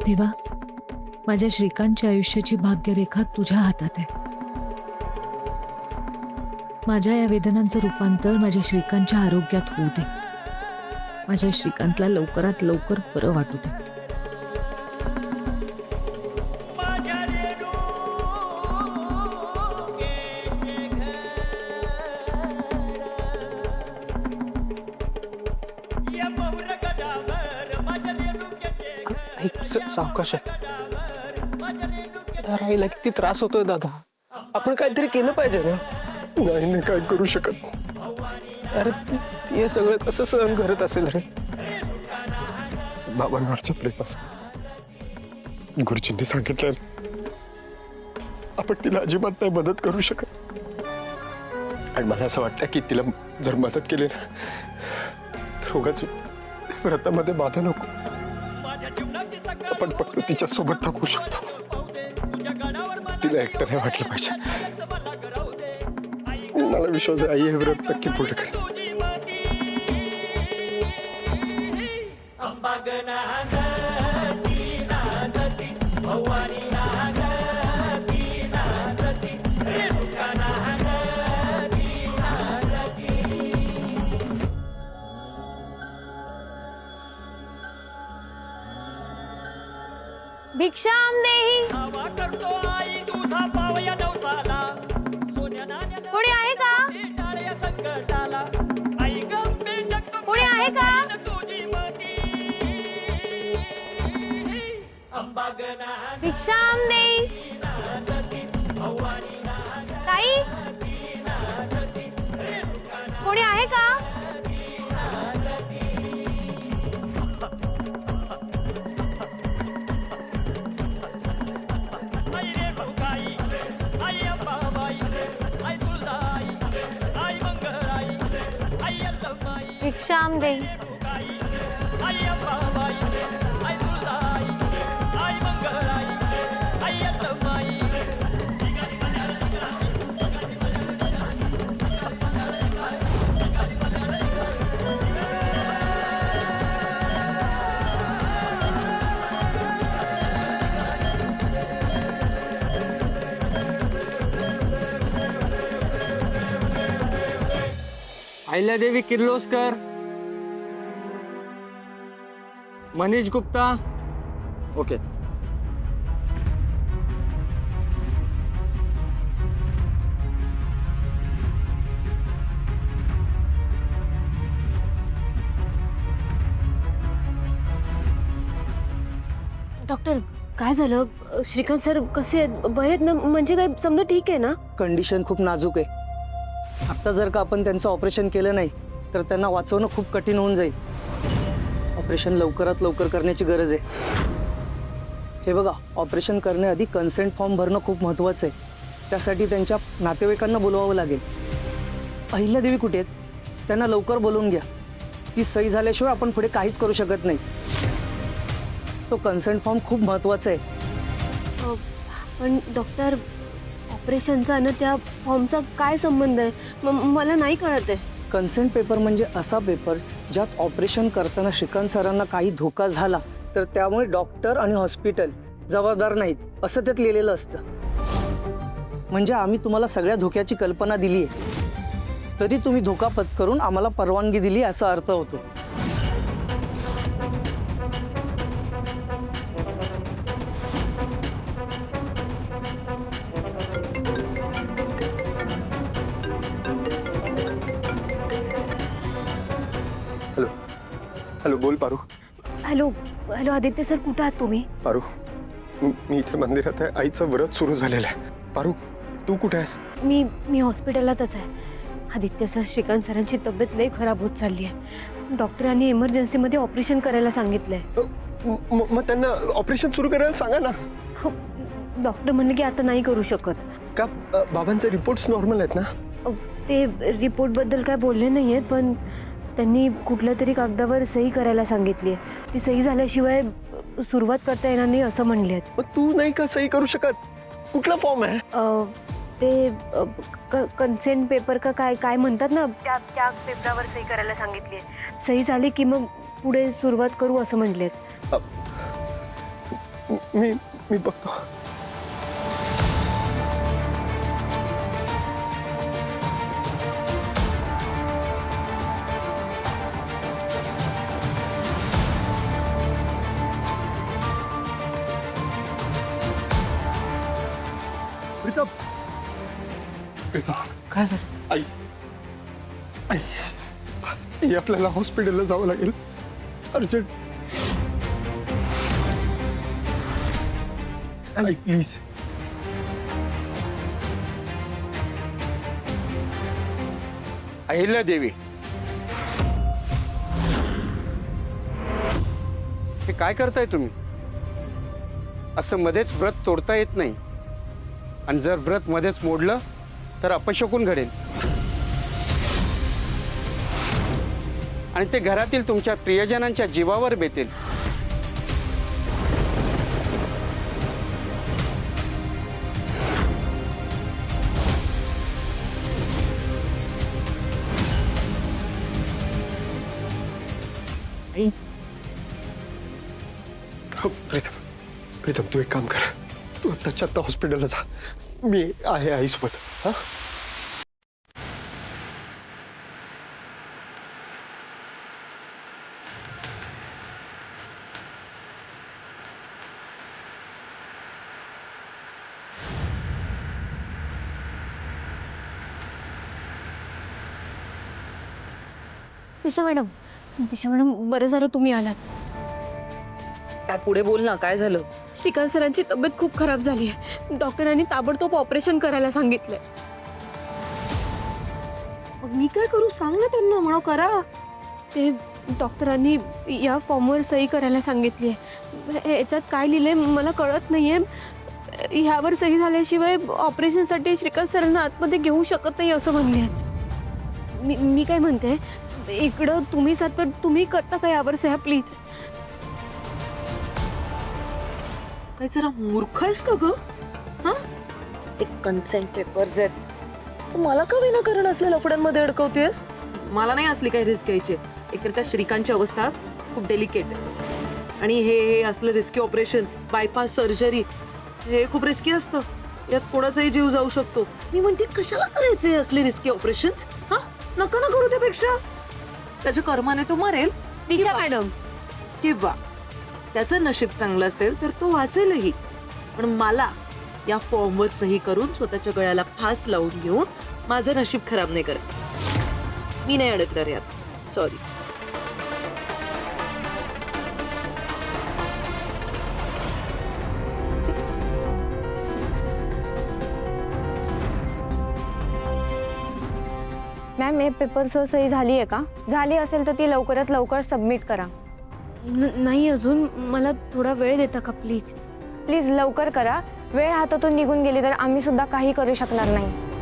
देवा, माझ्या श्रीकांतच्या आयुष्याची भाग्यरेखा तुझ्या हातात आहे। माझ्या या वेदनांचं रूपांतर माझ्या श्रीकांतच्या आरोग्यात होऊ दे। माझ्या श्रीकांतला लवकरात लवकर बरं वाटू दे। सावकाश आहे राहिला, किती त्रास होतोय दादा। आपण काहीतरी केलं पाहिजे ना। नाही काय करू शकत। अरे हे सगळं कसं सहन करत असेल रे? बाबांवरच्या प्रेमास गुरुजींनी सांगितलं आपण तिला अजिबात नाही मदत करू शकत। आणि मला असं वाटतं की तिला जर मदत केली ना तर उगाच व्रतामध्ये बाधा नको। आपण फक्त तिच्या सोबत थांबू शकतो। तिला एकटं नाही वाटलं पाहिजे। मला विश्वास आहे आई हे व्रत नक्की पूर्ण करेल। भिक्षाम देही कोणी आहे का? कोणी आहे का? भिक्षाम देही ताई, कोणी आहे का? भिक्षाम देही अहिल्यादेवी किर्लोस्कर, मनीष गुप्ता। ओके डॉक्टर, काय झालं? श्रीकांत सर कसे आहेत? बरे आहेत ना? म्हणजे काय समजा ठीक आहे ना? कंडिशन खूप नाजूक आहे। आता जर का आपण त्यांचं ऑपरेशन केलं नाही तर त्यांना वाचवणं खूप कठीण होऊन जाईल। ऑपरेशन लवकरात लवकर करण्याची गरज आहे। हे बघा, ऑपरेशन करण्याआधी कन्सेंट फॉर्म भरणं खूप महत्त्वाचं आहे। त्यासाठी त्यांच्या नातेवाईकांना बोलवावं लागेल। अहिल्यादेवी कुठे आहेत? त्यांना लवकर बोलवून घ्या। ती सही झाल्याशिवाय आपण पुढे काहीच करू शकत नाही। तो कन्सेंट फॉर्म खूप महत्त्वाचा आहे। पण डॉक्टर, ऑपरेशनचा आणि त्या फॉर्मचा काय संबंध आहे? मला नाही कळत आहे। कन्सेंट पेपर म्हणजे असा पेपर ज्यात ऑपरेशन करताना श्रीकांत सरांना काही धोका झाला तर त्यामुळे डॉक्टर आणि हॉस्पिटल जबाबदार नाहीत असं त्यात लिहिलेलं असतं। म्हणजे आम्ही तुम्हाला सगळ्या धोक्याची कल्पना दिली आहे, तरी तुम्ही धोका पत्करून आम्हाला परवानगी दिली असा अर्थ होतो। हॅलो हॅलो, बोल Paru. Hello hello Aditya sir, कुठे आहात तुम्ही? पारू, मी इथे मंदिरात आहे। आईचं व्रत सुरू झालेलं आहे। पारू, तू कुठे आहेस? मी हॉस्पिटलातच आहे। आदित्य सर, श्रीकांत सरांची तब्येत लई खराब होत चालली आहे। डॉक्टरांनी इमर्जन्सीमध्ये ऑपरेशन करायला सांगितलंय। मग त्यांना ऑपरेशन सुरू करायला सांगा ना। हो, डॉक्टर म्हणले की आता नाही करू शकत। का बाबांचे रिपोर्ट्स नॉर्मल आहेत ना? ते रिपोर्टबद्दल काय बोलले नाही आहेत, पण त्यांनी कुठल्या तरी कागदावर सही करायला सांगितली आहे। ती सही झाल्याशिवाय सुरुवात करता येणार नाही असं म्हणले आहेत। मग तू नाही का सही करू शकत? कुठला फॉर्म आहे? ते कन्सेंट पेपर का काय काय म्हणतात ना, त्या त्या पेपरावर सही करायला सांगितली आहे. सही झाली की मग पुढे सुरुवात करू असं म्हटलेत. मी बघतो. प्रीतम, प्रीतम, काय झालं? आई आई आई, आपल्याला हॉस्पिटलला जावं लागेल अर्जंट. I please. अहिल्या देवी, हे काय करताय तुम्ही? असं मध्येच व्रत तोडता येत नाही, आणि जर व्रत मध्येच मोडलं तर अपशकुन घडेल, आणि ते घरातील तुमच्या प्रियजनांच्या जीवावर बेतेल. आई, प्रीतम, प्रीतम, तू एक काम कर, तू आत्ताच्या आत्ता हॉस्पिटलला जा. मी आहे आईसोबत. हा, दिशा मॅडम, बरं झालं तुम्ही आलात. काय पुढे बोल ना, काय झालं? श्रीकांत सरांची तब्येत खूप खराब झाली आहे. डॉक्टरांनी ताबडतोब ऑपरेशन करायला सांगितलंय. मग मी काय करू? सांग ना त्यांना, म्हणा करा. ते डॉक्टरांनी या फॉर्मवर सही करायला सांगितली आहे. याच्यात काय लिहिलंय मला कळत नाहीये. ह्यावर सही झाल्याशिवाय ऑपरेशनसाठी श्रीकांत सरांना आतमध्ये घेऊ शकत नाही असं म्हणले आहेत. मी काय म्हणते, इकडं तुम्ही सातपर तुम्ही करता का यावर सह्या प्लीज? काय जरा मूर्ख आहेस का ग? हा, ते कन्सेंट पेपर्स आहेत. तू मला का विनाकारण असल्या लफड्यांमध्ये अडकवतेस? मला नाही असली काही रिस्क घ्यायची. एकतर त्या श्रीकांतची अवस्था खूप डेलिकेट आहे, आणि हे असलं रिस्की ऑपरेशन, बायपास सर्जरी, हे खूप रिस्की असतं. यात कोणाचाही जीव जाऊ शकतो. मी म्हणते कशाला करायचे असले रिस्की ऑपरेशन्स? हा, नका ना करू त्यापेक्षा. त्याच्या कर्माने तो मरेल. दिशा मॅडम, किंवा त्याचं नशीब चांगलं असेल तर तो वाचेलही. पण मला या फॉर्मवर सही करून स्वतःच्या गळ्याला फास लावून घेऊन माझं नशीब खराब नाही करत. मी नाही अडकणार यात. सॉरी. मॅम, हे पेपरसह सही झाली आहे का? झाली असेल तर ती लवकरात लवकर सबमिट करा. नाही अजून. मला थोडा वेळ देता का प्लीज? प्लीज लवकर करा. वेळ हातातून निघून गेली तर आम्ही सुद्धा काही करू शकणार नाही.